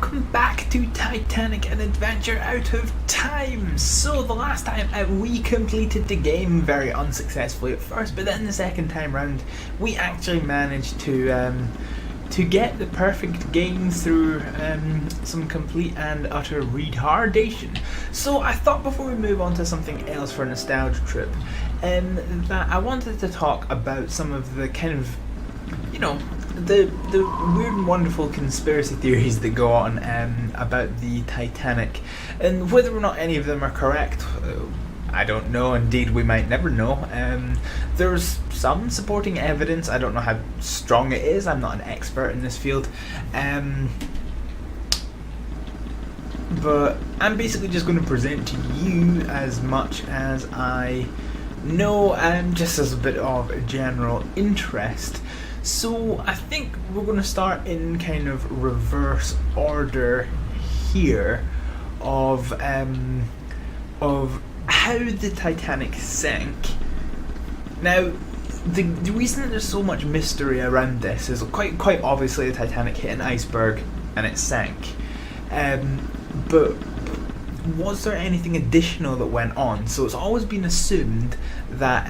welcome back to Titanic, an adventure out of time. So the last time we completed the game very unsuccessfully at first, but then the second time round we actually managed to get the perfect game through some complete and utter retardation. So I thought before we move on to something else for a nostalgia trip, that I wanted to talk about some of the kind of, you know, the weird and wonderful conspiracy theories that go on about the Titanic, and whether or not any of them are correct, I don't know. Indeed, we might never know. There's some supporting evidence. I don't know how strong it is. I'm not an expert in this field, but I'm basically just going to present to you as much as I know, and just as a bit of general interest. So I think we're going to start in kind of reverse order here of how the Titanic sank. Now, the reason that there's so much mystery around this is quite obviously the Titanic hit an iceberg and it sank. But was there anything additional that went on? So it's always been assumed that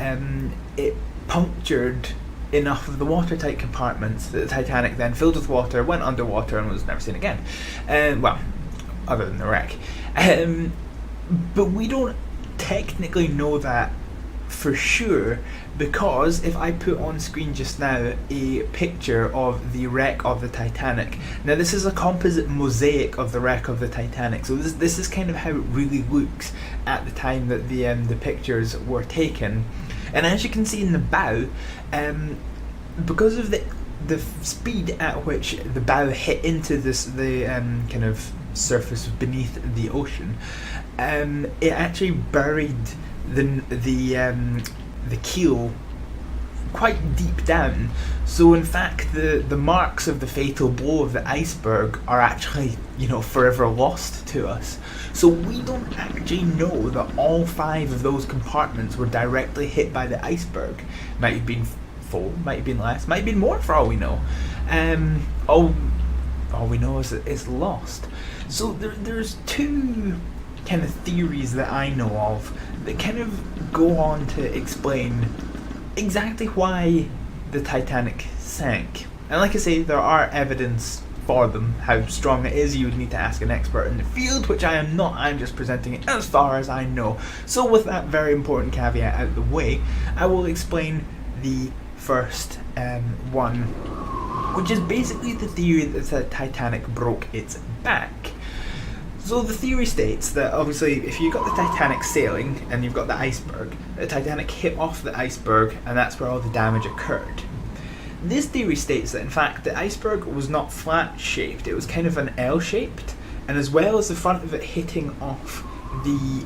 it punctured enough of the watertight compartments that the Titanic then filled with water, went underwater, and was never seen again. Well, other than the wreck. But we don't technically know that for sure, because if I put on screen just now a picture of the wreck of the Titanic. Now this is a composite mosaic of the wreck of the Titanic, so this is kind of how it really looks at the time that the pictures were taken. And as you can see in the bow, because of the speed at which the bow hit into the kind of surface beneath the ocean, it actually buried the keel quite deep down. So in fact, the marks of the fatal blow of the iceberg are actually, you know, forever lost to us. So we don't actually know that all 5 of those compartments were directly hit by the iceberg. Might have been full, might have been less, might have been more for all we know. All we know is that it's lost. So there's 2 kind of theories that I know of that kind of go on to explain exactly why the Titanic sank. And like I say, there are evidence for them. How strong it is, you would need to ask an expert in the field, which I am not. I'm just presenting it as far as I know. So with that very important caveat out of the way, I will explain the first one, which is basically the theory that the Titanic broke its back. So the theory states that obviously if you've got the Titanic sailing and you've got the iceberg, the Titanic hit off the iceberg and that's where all the damage occurred. This theory states that in fact the iceberg was not flat shaped, it was kind of an L shaped, and as well as the front of it hitting off the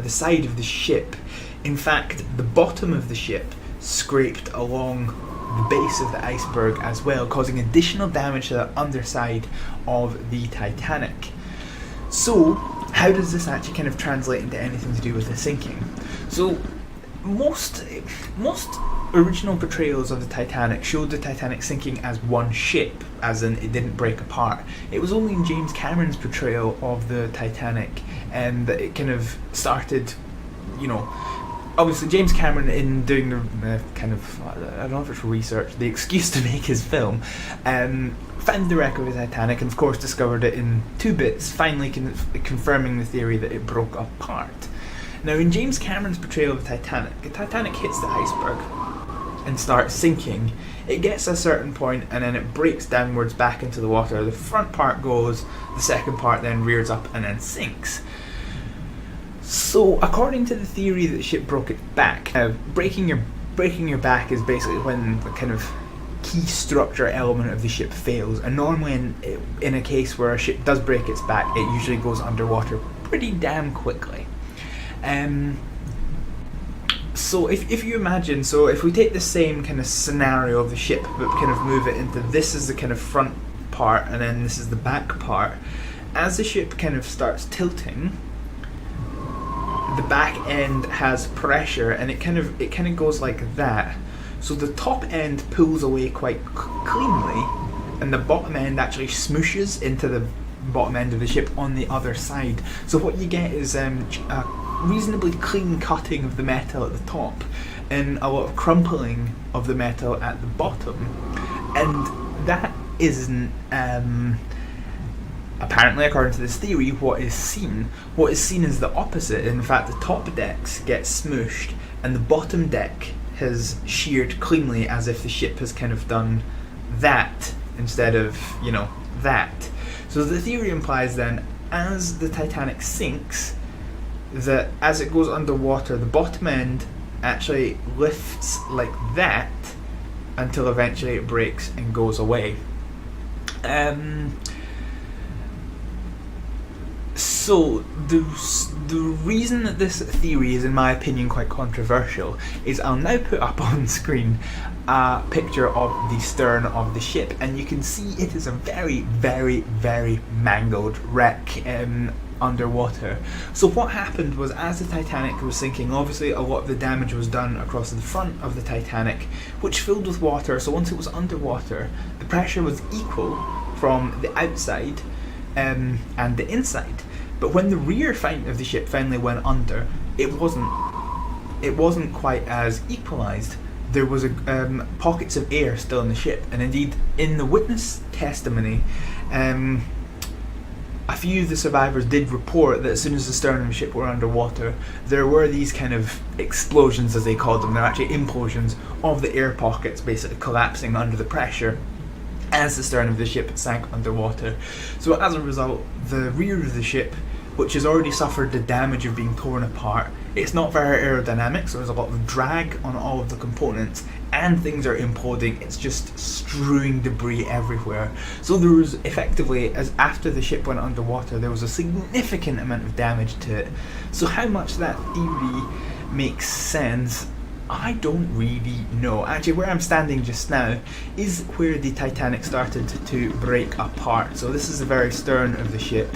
side of the ship, in fact the bottom of the ship scraped along the base of the iceberg as well, causing additional damage to the underside of the Titanic. So how does this actually kind of translate into anything to do with the sinking? So most original portrayals of the Titanic showed the Titanic sinking as one ship, as in it didn't break apart. It was only in James Cameron's portrayal of the Titanic that it kind of started, you know, obviously James Cameron, in doing the kind of, I don't know if it's research, the excuse to make his film, found the wreck of the Titanic and of course discovered it in 2 bits, finally confirming the theory that it broke apart. Now in James Cameron's portrayal of the Titanic hits the iceberg and starts sinking. It gets a certain point and then it breaks downwards back into the water. The front part goes, the second part then rears up and then sinks. So according to the theory that the ship broke its back, breaking your back is basically when the kind of key structure element of the ship fails, and normally in a case where a ship does break its back, it usually goes underwater pretty damn quickly. So if you imagine, so if we take the same kind of scenario of the ship but kind of move it into, this is the kind of front part and then this is the back part, as the ship kind of starts tilting, the back end has pressure and it kind of goes like that. So the top end pulls away quite cleanly and the bottom end actually smooshes into the bottom end of the ship on the other side. So what you get is a reasonably clean cutting of the metal at the top and a lot of crumpling of the metal at the bottom. And that isn't apparently, according to this theory, what is seen. What is seen is the opposite. In fact, the top decks get smooshed and the bottom deck has sheared cleanly, as if the ship has kind of done that instead of, that. So the theory implies then, as the Titanic sinks, that as it goes underwater, the bottom end actually lifts like that until eventually it breaks and goes away. So the reason that this theory is, in my opinion, quite controversial is I'll now put up on screen a picture of the stern of the ship, and you can see it is a very, very, very mangled wreck underwater. So what happened was, as the Titanic was sinking, obviously a lot of the damage was done across the front of the Titanic, which filled with water. So once it was underwater, the pressure was equal from the outside and the inside. But when the rear of the ship finally went under, it wasn't quite as equalised. There was pockets of air still in the ship, and indeed in the witness testimony, a few of the survivors did report that as soon as the stern of the ship were underwater, there were these kind of explosions, as they called them. They're actually implosions of the air pockets, basically collapsing under the pressure as the stern of the ship sank underwater. So as a result, the rear of the ship, which has already suffered the damage of being torn apart, it's not very aerodynamic, so there's a lot of drag on all of the components, and things are imploding. It's just strewing debris everywhere. So there was effectively, as after the ship went underwater, there was a significant amount of damage to it. So how much that theory makes sense, I don't really know. Actually, where I'm standing just now is where the Titanic started to break apart. So this is the very stern of the ship,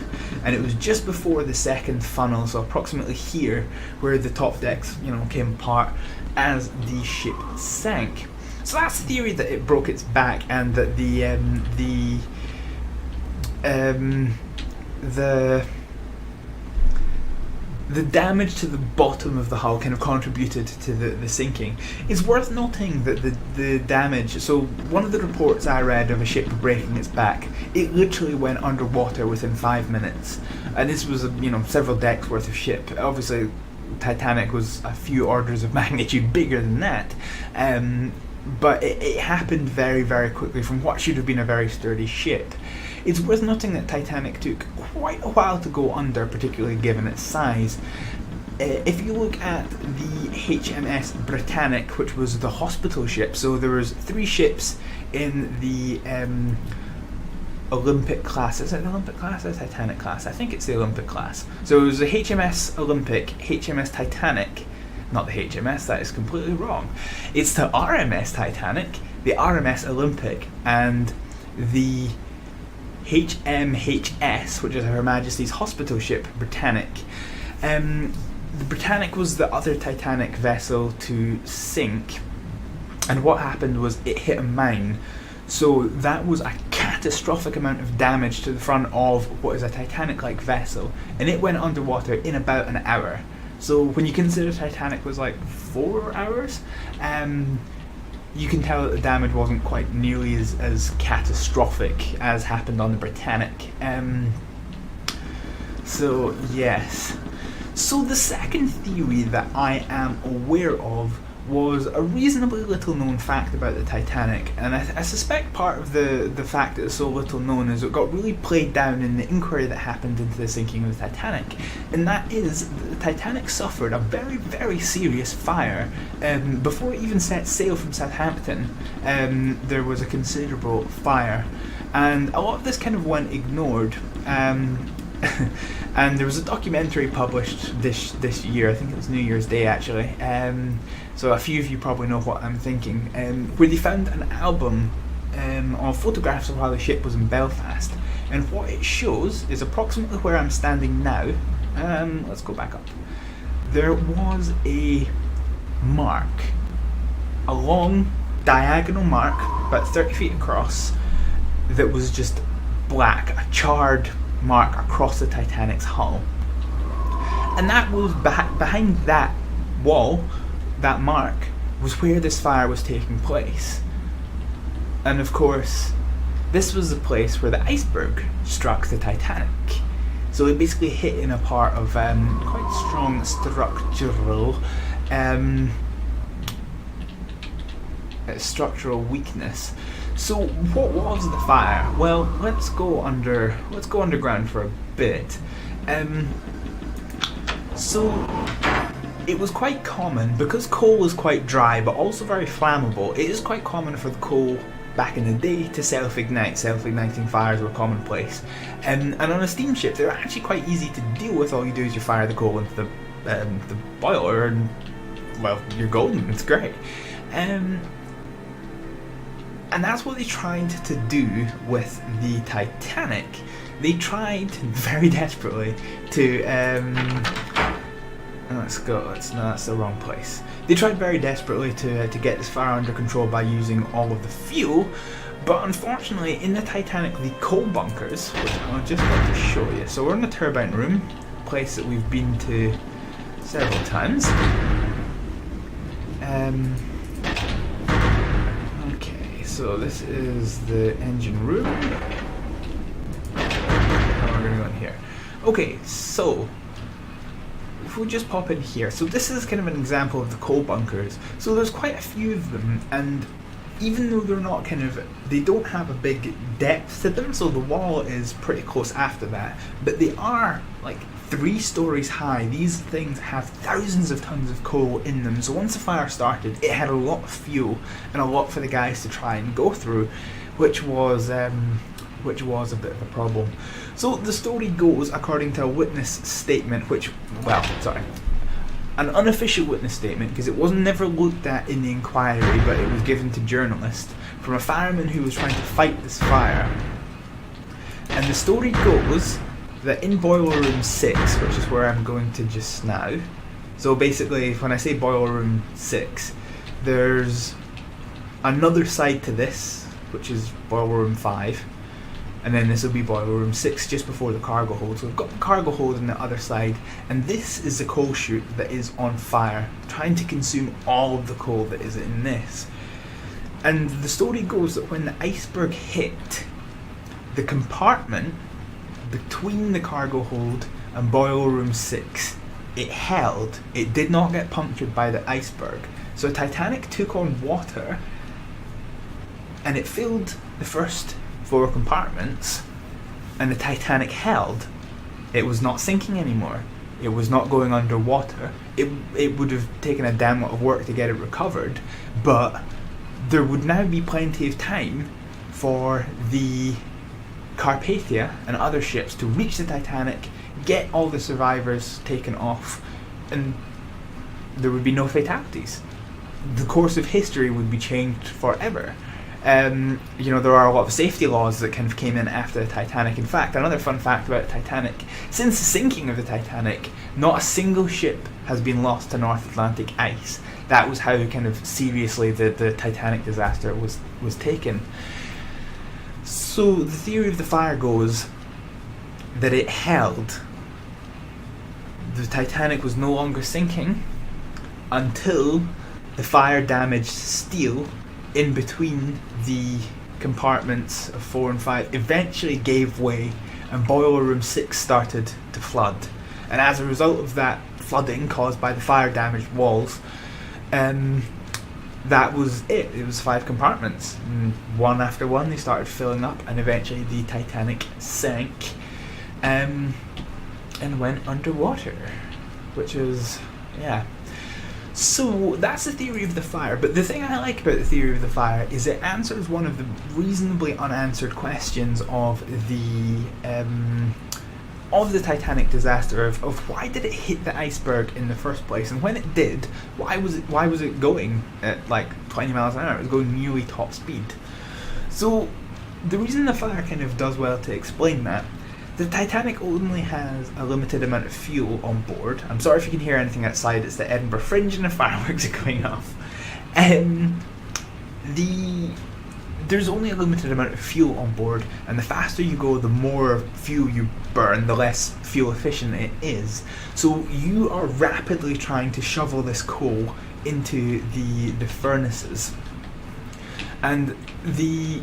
and it was just before the second funnel, so approximately here, where the top decks, came apart as the ship sank. So that's the theory, that it broke its back, and that the damage to the bottom of the hull kind of contributed to the sinking. It's worth noting that the damage, so one of the reports I read of a ship breaking its back, it literally went underwater within 5 minutes. And this was, several decks worth of ship. Obviously, Titanic was a few orders of magnitude bigger than that. But it happened very, very quickly from what should have been a very sturdy ship. It's worth noting that Titanic took quite a while to go under, particularly given its size. If you look at the HMS Britannic, which was the hospital ship, so there was 3 ships in the Olympic class. Is it the Olympic class or the Titanic class? I think it's the Olympic class. So it was the HMS Olympic, HMS Titanic, not the HMS, that is completely wrong. It's the RMS Titanic, the RMS Olympic, and the HMHS, which is Her Majesty's Hospital Ship, Britannic. The Britannic was the other Titanic vessel to sink, and what happened was it hit a mine. So that was a catastrophic amount of damage to the front of what is a Titanic-like vessel, and it went underwater in about an hour. So when you consider Titanic was like 4 hours, you can tell that the damage wasn't quite nearly as catastrophic as happened on the Britannic. So yes. So the second theory that I am aware of was a reasonably little known fact about the Titanic, and I suspect part of the fact that it's so little known is it got really played down in the inquiry that happened into the sinking of the Titanic, and that is that the Titanic suffered a very, very serious fire. Before it even set sail from Southampton, there was a considerable fire, and a lot of this kind of went ignored. And there was a documentary published this year, I think it was New Year's Day actually, so a few of you probably know what I'm thinking, where they found an album of photographs of how the ship was in Belfast, and what it shows is approximately where I'm standing now. Let's go back up. There was a mark, a long diagonal mark, about 30 feet across, that was just black, a charred mark across the Titanic's hull. And that was behind that wall, that mark, was where this fire was taking place. And of course, this was the place where the iceberg struck the Titanic. So it basically hit in a part of quite strong structural weakness. So what was the fire? Well, let's go underground for a bit. So it was quite common, because coal was quite dry but also very flammable. It is quite common for the coal back in the day to self-ignite. Self-igniting fires were commonplace, and on a steamship they're actually quite easy to deal with. All you do is you fire the coal into the boiler, and well, you're golden. It's great. And that's what they tried to do with the Titanic. They tried very desperately to that's the wrong place. They tried very desperately to get this fire under control by using all of the fuel, but unfortunately in the Titanic, the coal bunkers, which I'll just like to show you. So we're in the turbine room, a place that we've been to several times. Okay, so this is the engine room. And we're going to go in here. Okay, so if we just pop in here, so this is kind of an example of the coal bunkers. So there's quite a few of them, and even though they're not they don't have a big depth to them, so the wall is pretty close after that, but they are like 3 stories high. These things have thousands of tons of coal in them, so once the fire started, it had a lot of fuel and a lot for the guys to try and go through, which was a bit of a problem. So the story goes, according to a witness statement, an unofficial witness statement, because it was never looked at in the inquiry, but it was given to journalists, from a fireman who was trying to fight this fire. And the story goes that in boiler room 6, which is where I'm going to just now, so basically when I say boiler room 6, there's another side to this, which is boiler room 5, and then this will be boiler room 6 just before the cargo hold. So we've got the cargo hold on the other side, and this is the coal chute that is on fire, trying to consume all of the coal that is in this. And the story goes that when the iceberg hit, the compartment between the cargo hold and boiler room 6, it held. It did not get punctured by the iceberg. So Titanic took on water, and it filled the first 4 compartments, and the Titanic held. It was not sinking anymore. It was not going underwater. It would have taken a damn lot of work to get it recovered, but there would now be plenty of time for the Carpathia and other ships to reach the Titanic, get all the survivors taken off, and there would be no fatalities. The course of history would be changed forever. There are a lot of safety laws that kind of came in after the Titanic. In fact, another fun fact about the Titanic, since the sinking of the Titanic, not a single ship has been lost to North Atlantic ice. That was how kind of seriously the Titanic disaster was taken. So the theory of the fire goes that it held. The Titanic was no longer sinking until the fire damaged steel in between the compartments of 4 and 5 eventually gave way, and boiler room 6 started to flood. And as a result of that flooding caused by the fire damaged walls, that was it. It was 5 compartments, and one after one they started filling up, and eventually the Titanic sank and went underwater, which is, yeah. So that's the theory of the fire, but the thing I like about the theory of the fire is it answers one of the reasonably unanswered questions of the Titanic disaster of why did it hit the iceberg in the first place, and when it did, why was it going at like 20 miles an hour? It was going nearly top speed. So the reason the fire kind of does well to explain that, the Titanic only has a limited amount of fuel on board. I'm sorry if you can hear anything outside, it's the Edinburgh Fringe and the fireworks are going off. The there's only a limited amount of fuel on board, and the faster you go, the more fuel you burn, the less fuel efficient it is. So you are rapidly trying to shovel this coal into the furnaces. And the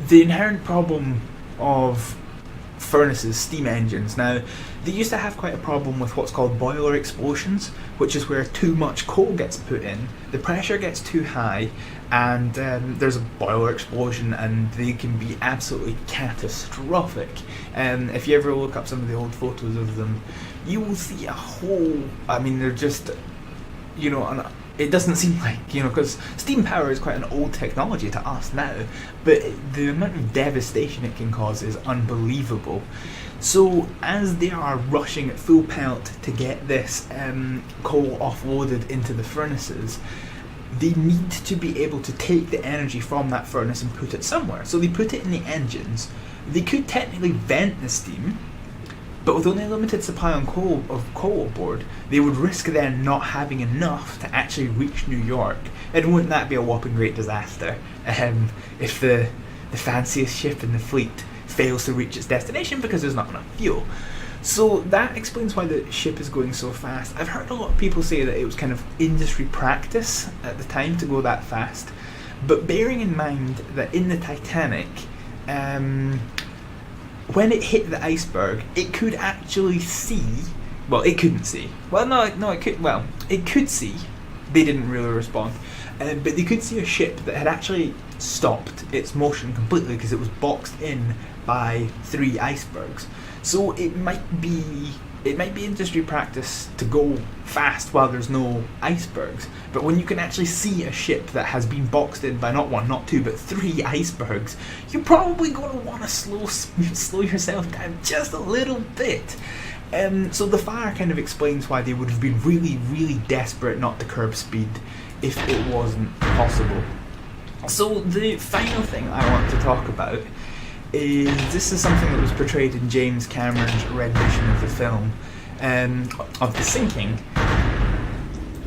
inherent problem of furnaces, steam engines, now they used to have quite a problem with what's called boiler explosions, which is where too much coal gets put in, the pressure gets too high, and there's a boiler explosion, and they can be absolutely catastrophic. If you ever look up some of the old photos of them, you will see a whole, I mean, they're just, you know, it doesn't seem like, you know, because steam power is quite an old technology to us now, but the amount of devastation it can cause is unbelievable. So as they are rushing at full pelt to get this coal offloaded into the furnaces, they need to be able to take the energy from that furnace and put it somewhere. So they put it in the engines. They could technically vent the steam, but with only a limited supply of coal aboard, they would risk then not having enough to actually reach New York. And wouldn't that be a whopping great disaster if the fanciest ship in the fleet fails to reach its destination because there's not enough fuel? So that explains why the ship is going so fast. I've heard a lot of people say that it was kind of industry practice at the time to go that fast, but bearing in mind that in the Titanic, when it hit the iceberg, it could actually see. Well, it couldn't see. Well, no, it could. Well, it could see. They didn't really respond, but they could see a ship that had actually stopped its motion completely because it was boxed in by 3 icebergs. So it might be industry practice to go fast while there's no icebergs. But when you can actually see a ship that has been boxed in by not 1, not 2, but 3 icebergs, you're probably going to want to slow yourself down just a little bit. So the fire kind of explains why they would have been really, really desperate not to curb speed if it wasn't possible. So the final thing I want to talk about is, this is something that was portrayed in James Cameron's rendition of the film, of the sinking.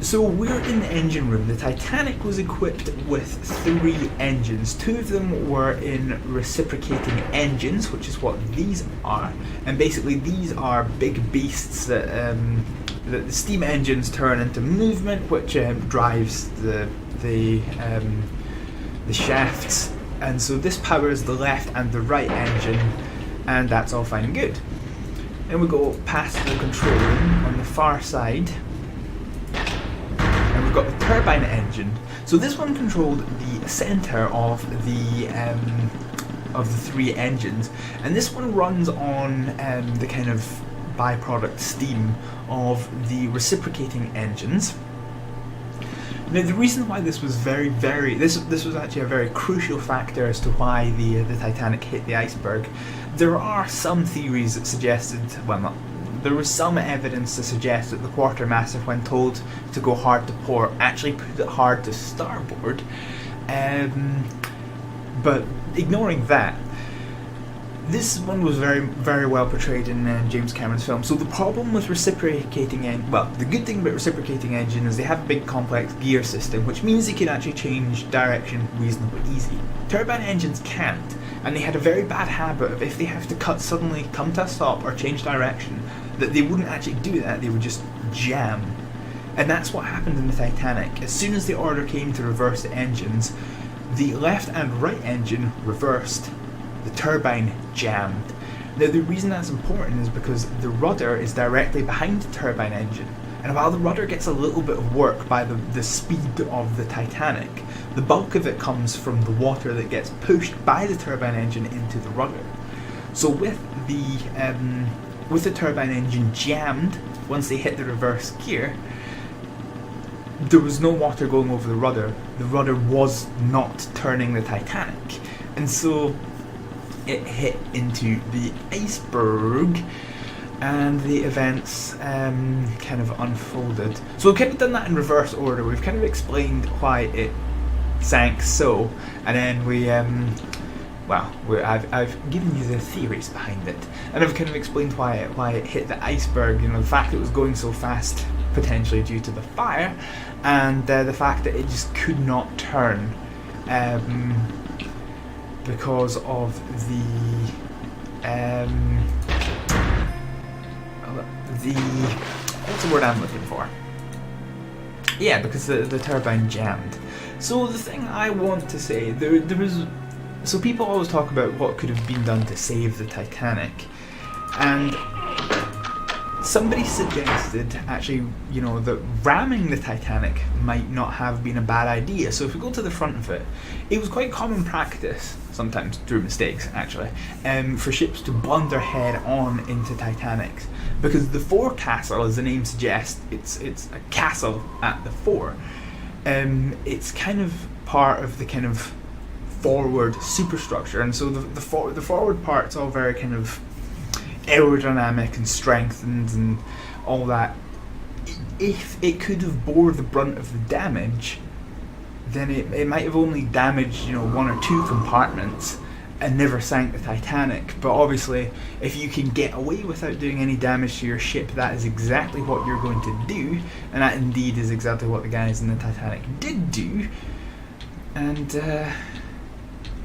So we're in the engine room. The Titanic was equipped with 3 engines. 2 of them were in reciprocating engines, which is what these are. And basically these are big beasts that the steam engines turn into movement, which drives the shafts. And so this powers the left and the right engine, and that's all fine and good. Then we go past the control room on the far side, and we've got the turbine engine. So this one controlled the centre of the 3 engines, and this one runs on the kind of byproduct steam of the reciprocating engines. Now, the reason why this was this was actually a very crucial factor as to why the Titanic hit the iceberg. There are some theories that suggested, there was some evidence to suggest that the quartermaster, when told to go hard to port, actually put it hard to starboard. But ignoring that, this one was very, very well portrayed in James Cameron's film. So the problem with reciprocating the good thing about reciprocating engine is they have a big complex gear system, which means they can actually change direction reasonably easy. Turbine engines can't, and they had a very bad habit of, if they have to suddenly come to a stop or change direction, that they wouldn't actually do that, they would just jam. And that's what happened in the Titanic. As soon as the order came to reverse the engines, the left and right engine reversed. The turbine jammed. Now, the reason that's important is because the rudder is directly behind the turbine engine, and while the rudder gets a little bit of work by the speed of the Titanic, the bulk of it comes from the water that gets pushed by the turbine engine into the rudder. So with the turbine engine jammed once they hit the reverse gear, there was no water going over the rudder. The rudder was not turning the Titanic, and so it hit into the iceberg, and the events kind of unfolded. So we've kind of done that in reverse order. We've kind of explained why it sank so, and then I've given you the theories behind it, and I've kind of explained why it hit the iceberg. You know, the fact it was going so fast, potentially due to the fire, and the fact that it just could not turn. because of what's the word I'm looking for? Yeah, because the turbine jammed. So the thing I want to say, there was... So people always talk about what could have been done to save the Titanic. And somebody suggested, actually, that ramming the Titanic might not have been a bad idea. So if we go to the front of it, it was quite common practice, sometimes through mistakes actually, for ships to blunder head on into Titanics. Because the forecastle, as the name suggests, it's a castle at the fore. It's kind of part of the kind of forward superstructure, and so the forward part's all very kind of aerodynamic and strengthened and all that. If it could have bore the brunt of the damage, then it might have only damaged one or two compartments and never sank the Titanic. But obviously, if you can get away without doing any damage to your ship, that is exactly what you're going to do, and that indeed is exactly what the guys in the Titanic did do. And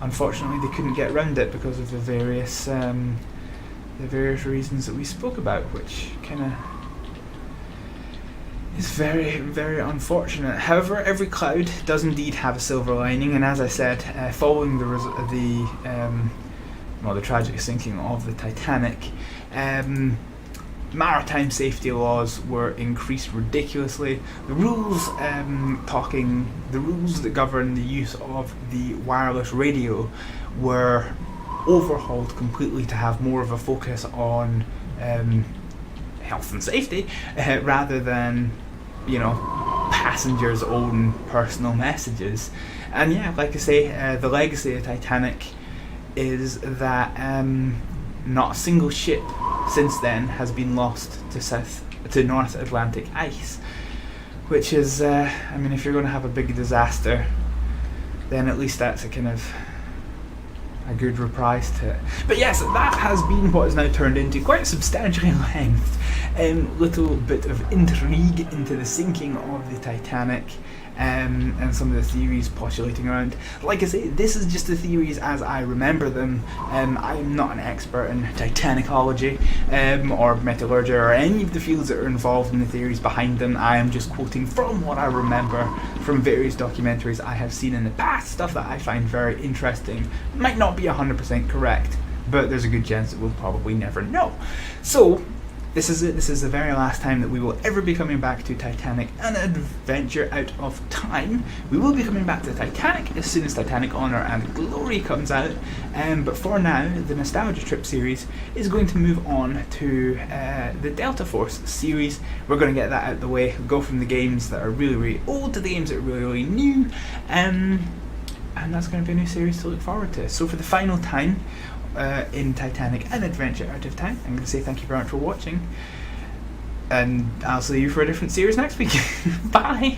unfortunately, they couldn't get around it because of the various reasons that we spoke about, which kind of is very, very unfortunate. However, every cloud does indeed have a silver lining, and as I said, following the tragic sinking of the Titanic, maritime safety laws were increased ridiculously. The rules that govern the use of the wireless radio were overhauled completely to have more of a focus on health and safety rather than passengers' own personal messages. And yeah, like I say, the legacy of Titanic is that not a single ship since then has been lost to North Atlantic ice, which is if you're going to have a big disaster, then at least that's a kind of a good reprise to it. But yes, that has been what has now turned into quite a substantial length little bit of intrigue into the sinking of the Titanic, and some of the theories postulating around. Like I say, this is just the theories as I remember them. I am not an expert in Titanicology or metallurgy or any of the fields that are involved in the theories behind them. I am just quoting from what I remember from various documentaries I have seen in the past, stuff that I find very interesting. Might not be 100% correct, but there's a good chance that we'll probably never know. So this is it. This is the very last time that we will ever be coming back to Titanic, an adventure out of time. We will be coming back to Titanic as soon as Titanic Honor and Glory comes out. But for now, the Nostalgia Trip series is going to move on to the Delta Force series. We're going to get that out of the way, go from the games that are really, really old to the games that are really, really new. And that's going to be a new series to look forward to. So for the final time, in Titanic, an adventure out of time, I'm going to say thank you very much for watching, and I'll see you for a different series next week. Bye!